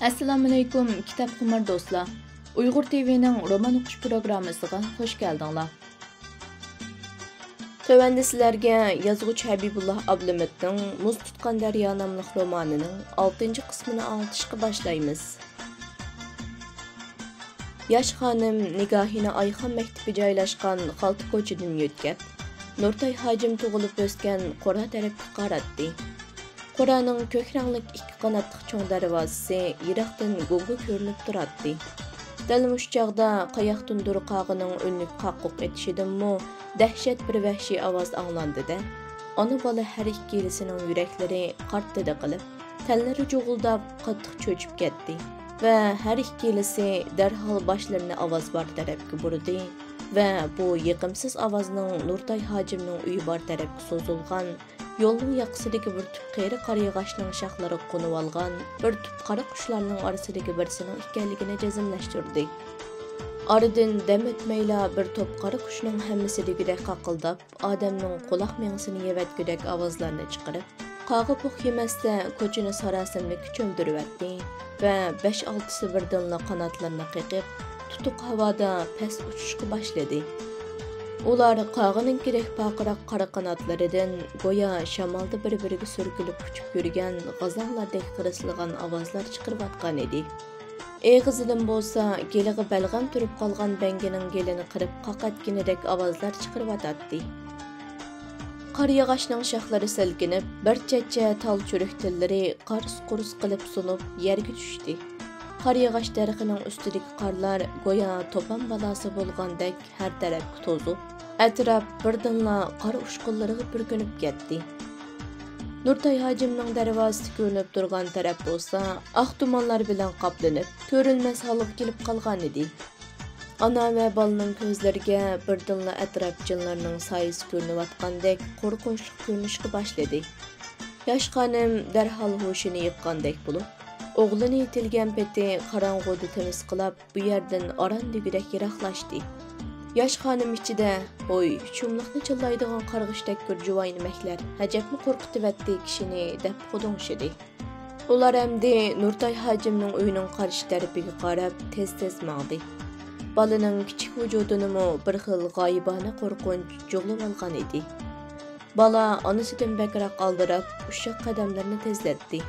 Assalamu alaykum kitap qumar do'stlar. Uyg'ur TV'ning roman o'qish programmasiga xush keldinglar. Tövəndə sizlərə yazğıç Habibullah Ablametning Muz tutqan daryo nomli romanining 6-cı qismini anlatışqa başlaymiz. Yosh xonim nigohini Ayxon maktabi joylashgan Xalta ko'chadan yo'tkab, Nurtay hojim tug'ilib o'sgan Qora tarafga qaratdi. Qoraning ko'k ranglik ikki qanotli cho'ng darvozasi yiroqdan go'ngi ko'rinib turardi. Dal mush chog'da qayoqdandir qog'ining o'nlik qaqqoq etishidanmi dahshat bir vahshiy ovoz anglandi-da. Ona bola har ikkilisining yuraklari qartdi qilib, tanlari jo'g'ildab qattiq cho'chib ketdi va har ikkilisi darhol boshlarini ovoz bor tarafga burdi va bu yiqimsiz ovozning Nurtay hojimning uyi bor tarafga so'zilgan yo'lning yoqasidagi bir tup qeri qariyog'ashning shoxlari qo'nib olgan bir tup qora qushlarning orasidagi birsining ekanligini jazmlashtirdi. Oradan dam o'tmayla bir to'p qora qushning hammasidagidek qaqildab, odamning quloq mengsini yevatgudek ovozlarni chiqarib, qog'i puq yemasda ko'chani sarosimlikka cho'mdiribdi va 5-6si birdanla qanotlarini qiqib, tutuq havoda past uchishga boshladi. Ular qog'ining kerak paqiraq qora qanotlaridan go'yo shamolda bir-biriga surkilib uchib yurgan g'azallardek qirisilgan ovozlar chiqarayotgan edi. Eg'izidan bo'lsa, gelig'i balg'am turib qolgan bangining gelini qirib qaqatginidek ovozlar chiqarayotdi. Qor yog'ochning shoxlari silkinib, bir chechcha tol churuk tillari qars-qurs qilib sunib yerga tushdi. Qor yog'och daraxining ustidagi qorlar go'yo to'pon balasi bo'lgandek har tarafga to'zib, atrof birdanla qor ushqunlariga burkunib ketdi. Nurtay hojimning darvozasi ko'rinib turgan taraf bo'lsa, oq tumanlar bilan qoplanib, ko'rinmas holga kelib qolgan edi. Ana va bolaning ko'zlariga birdanla atrof jinlarning soyasi ko'rinayotgandek qo'rqinchli ko'rinishga boshladi. Yosh xonim darhol hushini yiqqandek bo'lib, o'g'lini yetilgan peti qorong'uda temiz qilib, bu yerdan oran degudek yiroqlashdi. Yosh xonim ichida, "Voy, chumliqni chillaydigan qarg'ishdek gurjuvoy nimaklar, ajabmi qo'rqitibatdi kishini" deb qudung'ishidi. Ular endi Nurtay hojimning uyining qarshi tarafiga qarab tez-tez mangdi. Balaning kichik vujudini bir xil g'oyibona qo'rqinch jug'lab olgan edi. Bala onasidan bakroq oldirib, ushoq qadamlarini tezlatdi.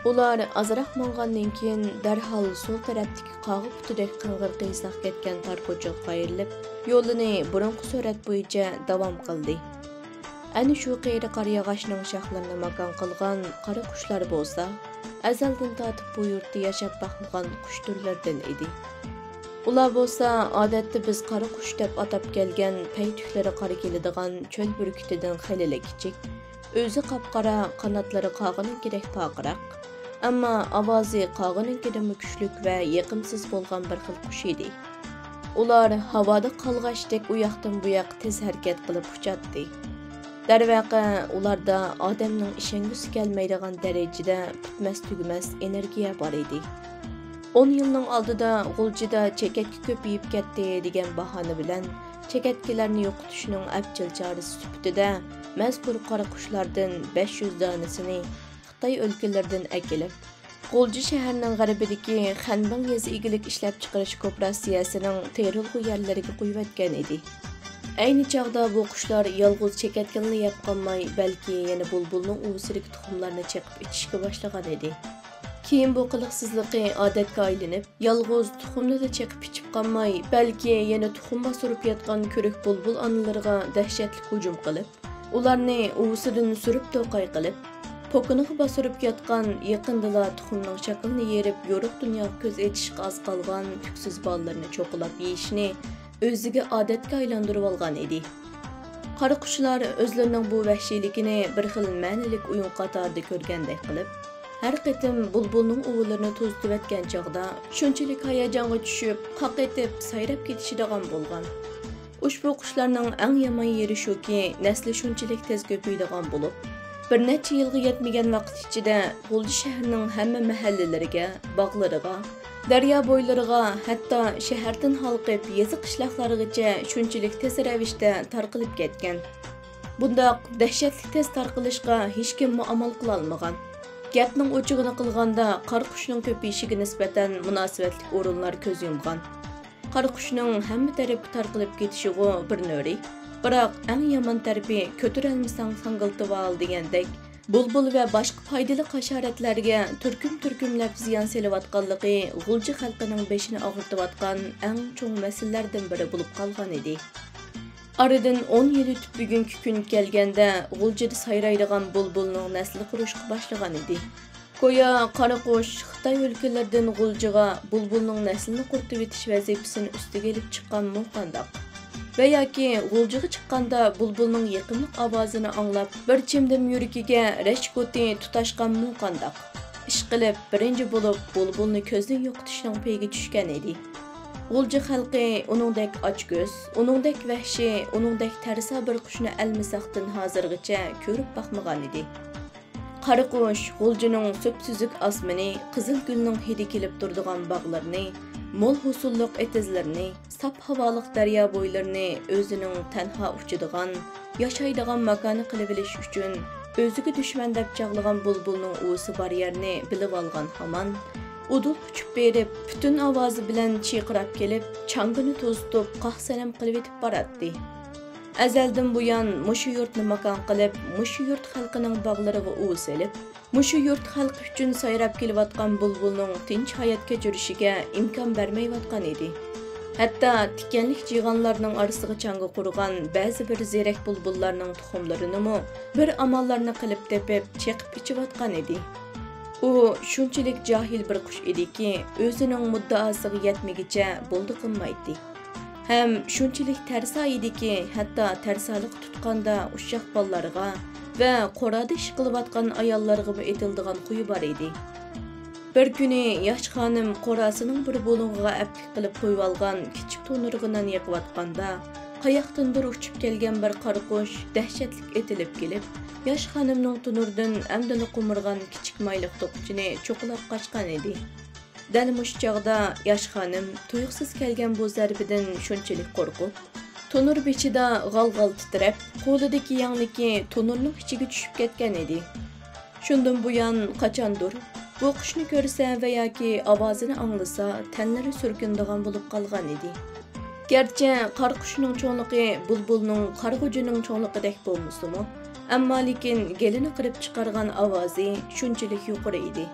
Ular azroq mang'andan keyin darhol so'l tarafdagi qog'i putidek qing'ir qiysoq ketgan tor ko'chaga qayrilib, yo'lini burunqi surat bo'yicha davom qildi. Ana shu qiyri qor yog'ochning shoxlarini makon qilgan qora qushlar bo'lsa, azaldan tortib bu yurtda yashab boqmagan qush turlaridan edi. Ular bo'lsa, odatda biz qora qush deb atab kelgan paytuklari qora keladigan cho'l burkutidan xilili kichik, o'zi qop-qora, qanotlari qog'ining kerak paqiraq, ammo ovozi qog'ininkida kuchlik va yiqimsiz bo'lgan bir xil qush edi. Ular havoda qalg'ashdek u yoqdan bu yoqqa tez harakat qilib uchatdi. Darvaqa ularda odamning ishongisi kelmaydigan darajada bitmas-tugmas energiya bor edi. 10 yilning oldida G'uljida chekatki ko'payib ketdi degan bahona bilan chekatkilarni yo'qotishning afjal chorasi sifatida mazkur qora qushlardan 500 donasini Xitoy o'lkalaridan akilib, G'ulji shahrining g'arbidagi Xanbang yezi egilik ishlab chiqarish kooperatsiyasining terilg'u yerlariga qo'yayotgan edi. Ayni chog'da bu qushlar yolg'iz chekatkini yeb qolmay, balki yana bulbulning uvisidagi tuxumlarni chaqib ichishga boshlagan edi. Keyin bu qiliqsizligi odatga aylanib, yolg'iz tuxumni da chaqib ichib qolmay, balki yana tuxum bosurib yotgan ko'rik bulbul onalariga dahshatli hujum qilib, ularni uvisidan surib to'qay qilib, po'kiniga bosurib yotgan yaqindala tuxumning shaklini yerib, yo'riq dunyoga ko'z etishga oz qolgan tuksiz bolalarni cho'qilab yeyishni o'ziga odatga aylantirib olgan edi. Qora qushlar o'zlarining bu vahshiyligini bir xil ma'nilik o'yin qatorida ko'rgandek qilib, har qitim bulbulning uvilarini to'zitib o'tgan chog'da shunchalik hayajonga tushib, qaq etib sayrab ketishidigan bo'lgan. Ushbu qushlarning eng yomon yeri shuki, nasli shunchalik tez ko'paydigan bo'lib, bir necha yilga yetmagan vaqt ichida G'ulji shahrining hamma mahallalariga, bog'lariga, daryo bo'ylariga, hatto shahardan halqib yezi qishloqlarigacha shunchalik tez ravishda tarqalib ketgan. Bundaq dahshatli tez tarqalishga hech kim amal qila olmagan. Gapning o'chig'ini qilganda qarqushning ko'payishiga nisbatan munosabatli o'rinlar ko'z yumgan. Qarqushning hamma tarafga tarqalib ketishiga bir nöri, biroq eng yomon tarafi ko'tarolmasang sangiltib ol degandek, bulbul va boshqa foydali hasharotlarga turkum-turkumlab ziyon selayotganligi G'ulji xalqining beshini og'irtayotgan eng cho'ng masalalardan biri bo'lib qolgan edi. Aradan 10 yil o'tib bugungi kun kelganda G'uljida sayraydigan bulbulning nasli qurishga boshlagan edi. Go'yo qaraqush Xitoy o'lkalaridan G'uljiga bulbulning naslini quritib etish vazifasini ustiga olib chiqqan muqandaq. Va yoki G'uljiga chiqqanda bulbulning yaqinlik ovozini anglab, bir chimdim yuragiga rashkoti tutashgan muqandaq. Ish qilib birinchi bo'lib bulbulni ko'zdan yo'qotishning peyiga tushgan edi. G'ulji xalqi uningdek ochko'z, uningdek vahshiy, uningdek tarsa bir qushni almisaqdan hozirgacha ko'rib boqmagan edi. Qaraqush G'uljining so'psuzuk osmoni, qizil gulning hidi kelib turadigan bog'larni, mo'l husulliq etizlarini, sap havoliq daryo bo'ylarini o'zining tanha uchadigan, yashaydigan makoni qilib olish uchun o'ziga dushman deb chaqlagan bulbulning o'zi bor yerni bilib olgan hamon udul uçup berip, bütün ovozi bilan chiyqirab kelib, changini to'zitib, qahsanam qilib etib boratdi. Azaldan buyon mushu yurtni makon qilib, mushu yurt xalqining bog'lariga uv selib, mushu yurt xalqi uchun sayrab kelayotgan bulbulning tinch hayot kechirishiga imkon bermayotgan edi. Hatto tikanlik jiyg'onlarning orasiga changi qurgan ba'zi bir zerak bulbullarning tuxumlarini bir amallarni qilib tepib, cheqib ichayotgan edi. U shunchalik jahil bir qush ediki, o'zining muddaosiga yetmagicha bo'ldi qilmaydi. Ham shunchalik tarsa ediki, hatto tarsalik tutganda ushshaq bolalarga va qorada ish qilayotgan ayollarga etildigan quyi bor edi. Bir kuni yosh xonim qorasining bir bo'ling'iga aplik qilib qo'yib olgan kichik to'nirg'idan yiqiyotganda, qayoqdandir uchib kelgan bir qaraqush dahshatlik etilib kelib, yosh xonimning tunurdan amdini qumirgan kichik mayliq to'qichini cho'qilab qochgan edi. Dal mush chog'da yosh xonim tuyuqsiz kelgan bu zarbidan shunchalik qo'rqib, tunur bechida g'al-g'al titrab, qo'lidagi yangliki tunurning ichiga tushib ketgan edi. Shundan buyon qachondir bu qushni ko'rsa va yoki ovozini anglasa, tanlari surkindigan bo'lib qolgan edi. Gerçi qarqushning cho'nligi bulbulning qarg'ujining cho'nligidek bo'lmasimi, ammo lekin gelini qirib chiqargan ovozi shunchalik yuqori edi.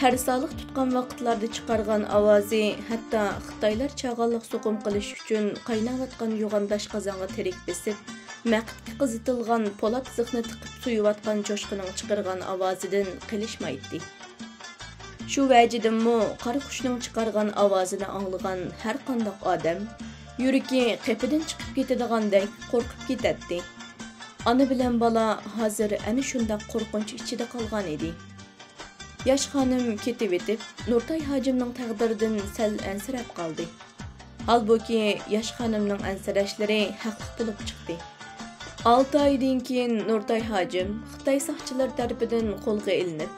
Tarsalik tutgan vaqtlarda chiqargan ovozi hatto Xitoylar chag'alliq so'qim qilish uchun qaynayotgan yo'g'andash qozonga tirik besib, maqitga qizitilgan po'lat ziqni tiqib suyayotgan jo'shqining chiqargan ovozidan qilishmaydi. Shu vajidanmi qarqushning chiqargan ovozini anglagan har qanday odam yuragi qepidan chiqib ketadigandek qo'rqib ketadi. Ana bilan bola hozir ana shunday qo'rqinch ichida qolgan edi. Yosh xonim ketib etib, Nurtay hojimning taqdiridan sal ansirab qoldi. Halbuki yosh xonimning ansirashlari haqli bo'lib chiqdi. 6 oydan keyin Nurtay hojim Xitoy soqchilar tarafidan qo'lga ilinib,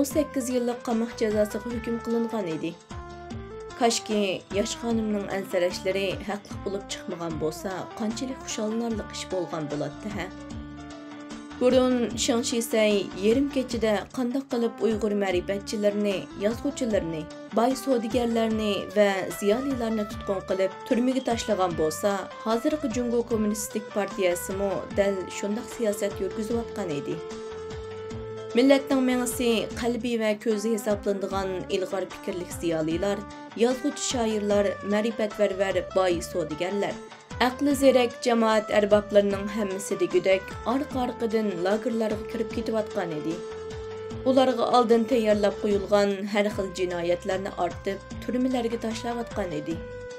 18 yillik qamoq jazosiga hukm qilingan edi. Kaşki yosh xonimning ansirashlari haqli bo'lib chiqmagan bo'lsa, qanchalik xushallanarli ish bo'lgan bo'ladi ha. Burun Shangshisay yerim kechida qanday qilib Uyg'ur ma'rifatchilarini, yozuvchilarini, boy savdogarlarni va ziyolilarni tutqun qilib turmaga tashlagan bo'lsa, hozirgi Jungo Kommunistik partiyasi mo dal shunday siyosat yurgizayotgan edi. Millatning mengisi qalbiy va ko'zi hisoblanadigan ilg'or fikrlik ziyolilar, yozuvchi shoirlar, ma'rifatparvar boy savdogarlar, aqli zerak jamoat arboblarining hammasi degudek orqa-orqadan lagerlarga kirib ketayotgan edi. Ularga oldin tayyorlab qo'yilgan har xil jinoyatlarni ortib, turmalarga tashlayotgan edi.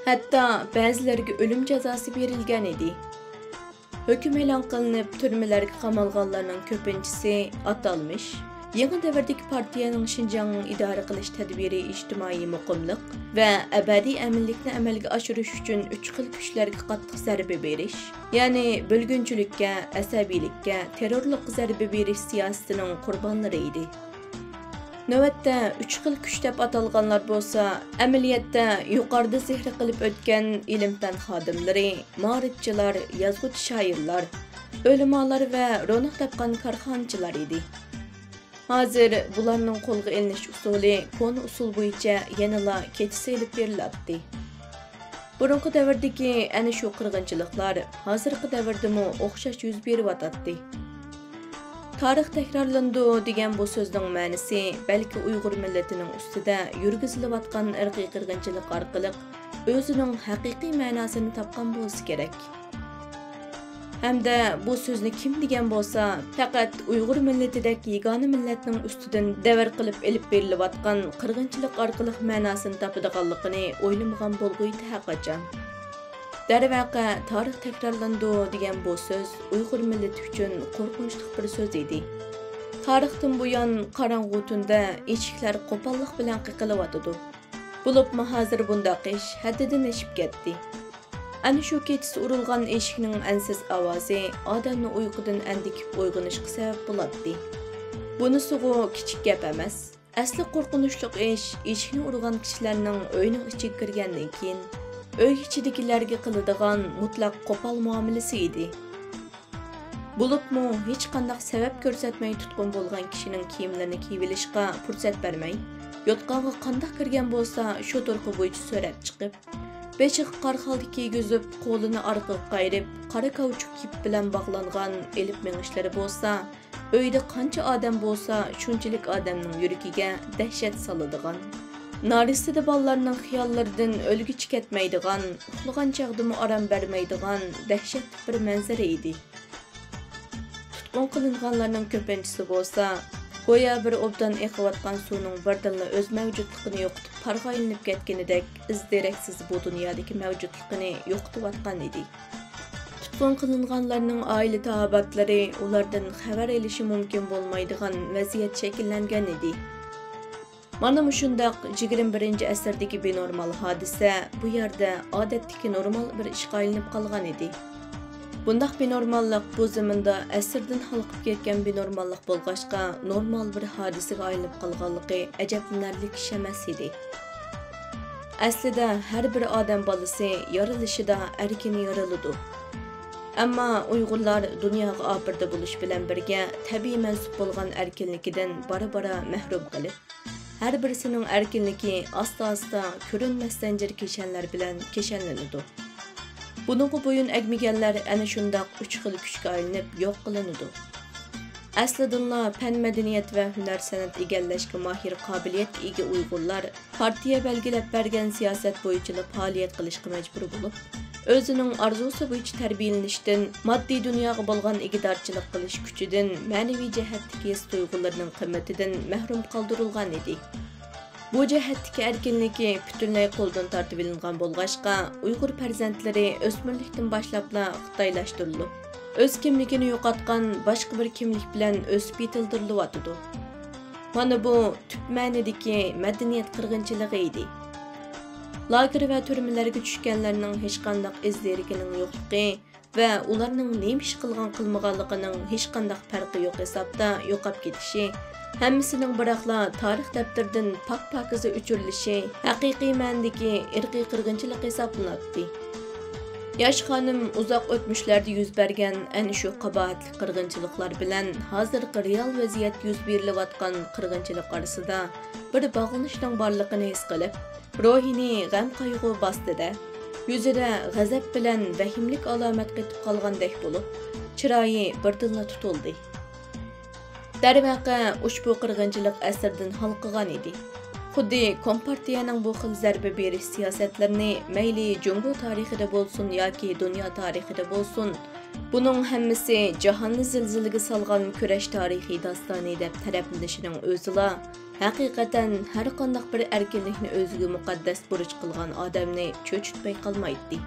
Hatto ba'zilariga o'lim jazosi berilgan edi. Hüküm e'lon qilinib, turmalarga qamalganlarning ko'pinchisi atalmış yangi davrdagi partiyaning Xinjiangni idora qilish tadbiri ijtimoiy muqimlik va abadiy aminlikni amalga oshirish uchun 3 xil kuchlarga qattiq zarba berish, ya'ni bo'lgunchilikka, asabiylikka, terrorlikka zarba berish siyosatining qurbonlari edi. Navbatda 3 xil kuch deb atalganlar bo'lsa, amaliyotda yuqorida zikr qilib o'tgan ilm-fan xodimlari, ma'rifchilar, yozuvchi shoirlar, o'limolar va ro'naq topgan korxonchilar edi. Hazır bularning qo'lga ilinish usuli konu usul bo'yicha yanala keçisi elib beriladi. Burunqi davrdagi ana shu qirg'inchiliklar hozirgi davrdami o'xshash yuz beryapti. Tarix takrorlandı degan bu so'zning ma'nosi balki Uyg'ur millatining ustida yurgizilayotgan irqiy qirg'inchilik orqali o'zining haqiqiy ma'nosini topgan bo'lsa kerak. Hamda bu so'zni kim degan bo'lsa, faqat Uyg'ur millatidek yagona millatning ustidan davr qilib elib berilayotgan qirg'inchilik orqali ma'nosini topadiganligini o'ylamagan bo'lg'uydi haqiqatan. Darvaqa tarix takrorlandı degan bu so'z Uyg'ur millati uchun qo'rqinchli bir so'z edi. Tarixdan buyon qorong'u tunda eshiklar qo'pollik bilan qiqilayotdi. Bulupmu hozir bundaq ish haddidan oshib ketdi. Ana shu keçisi urilgan eshikning ansiz ovozi odamni uyqudan andikib uyg'onishga sabab bo'ladi. Bunisigu kichik gap emas. Asli qo'rqinchli ish eshikni urgan kishilarning uyning ichiga kirgandan keyin uy ichidagilarga qiladigan mutlaq qo'pol muomalasi edi. Bulupmu hech qanday sabab ko'rsatmay tutqun bo'lgan kishining kiyimlarini kiyib olishga fursat bermay, yotqonga qanday kirgan bo'lsa, shu turqi bo'yicha so'rab chiqib, bechiq qarxalda kiygizib, qo'lini orqaga qayirib, qora kauchuk kip bilan bog'langan elib meng'ishlari bo'lsa, uyda qancha odam bo'lsa, shunchalik odamning yuragiga dahshat soladigan, narisida bolalarning xiyollaridan o'lgich ketmaydigan, uxlagan chaqdimi orom bermaydigan dahshatli bir manzara edi. Tutqun qilinganlarning ko'pinchisi bo'lsa, go'yo bir obdan eqiyotgan suvning birdanla o'z mavjudligini yo'qotib parg'oylanib ketganidek izderaksiz bu dunyodagi mavjudligini yo'qotayotgan edi. Tutqun qilinganlarning oila taobatlari ulardan xabar olishi mumkin bo'lmaydigan vaziyat shakllangan edi. Mana shundaq 21-asrdagi benormal hodisa bu yerda odatdagi normal bir ishga aylanib qolgan edi. Bundaq benormallik bu zaminda asrdan halqib ketgan benormallik bo'lg'achqa normal bir hodisaga aylanib qolganligi ajablanarli ish emas edi. Aslida har bir odam bolasi yorilishida erkini yoriladi. Ammo Uyg'urlar dunyoga opirda bo'lish bilan birga tabiiy mansub bo'lgan erkinligidan bara-bara mahrum qilib, har birisining erkinligi asta-asta ko'rinmas zanjir keshanlar bilan keshanlanadi. Bununla boyun egmiganlar ana shundaq uch xil kuchga aylanib yo'q qilinadi. Aslidinla fan madaniyat va hunar san'at egallashga mahir qobiliyatga ega Uyg'urlar partiya belgilab bergan siyosat bo'yicha faoliyat qilishga majbur bo'lib, o'zining orzusi bo'yicha tarbiyalanishdan, moddiy dunyoga bo'lgan igidorchilik qilish kuchidan, ma'naviy jihatdagi his tuyg'ularining qimmatidan mahrum qoldirilgan edi. Bu jihatdagi erkinligi butunlay qo'ldan tortib olingan bo'lg'achqa, Uyg'ur farzandlari o'smirlikdan boshlabla xitoylashtirilib, o'z kimligini yo'qotgan boshqa bir kimlik bilan o'sib yetildiriladi. Mana bu tub ma'nodagi madaniyat qirg'inchiligi edi. Lager va turmalarga tushganlarning hech qanday izlarining yo'qligi va ularning nima ish qilgan qilmaganligining hech qanday farqi yo'q hisobda yo'qolib ketishi, hammasining biroqla tarix daftardan pak-pakiza o'chirilishi haqiqiy ma'nodagi irqiy qirg'inchilik hisoblanadi. Yosh xonim uzoq o'tmishlarda yuz bergan ana shu qabohatli qirg'inchiliklar bilan hozirgi real vaziyat yuz berilayotgan qirg'inchilik orasida bir bog'lanishning borligini his qilib, ruhini g'am qayg'u bostida, yuzida g'azab bilan vahimlik alomat qetib qolgandek bo'lib, chiroyi birdinla tutildi. Darvaqa ushbu qirg'inchilik asrdan halqigan edi. Xuddi Kompartiyaning bu xil zarba berish siyosatlarini mayli Jungo tarixida bo'lsin yoki dunyo tarixida bo'lsin, buning hammasi jahonni zilzilaga solgan kurash tarixiy dostoni deb taraflanishining o'zila haqiqatan har qanday bir erkinlikni o'ziga muqaddas burch qilgan odamni cho'chitmay qolmaydi.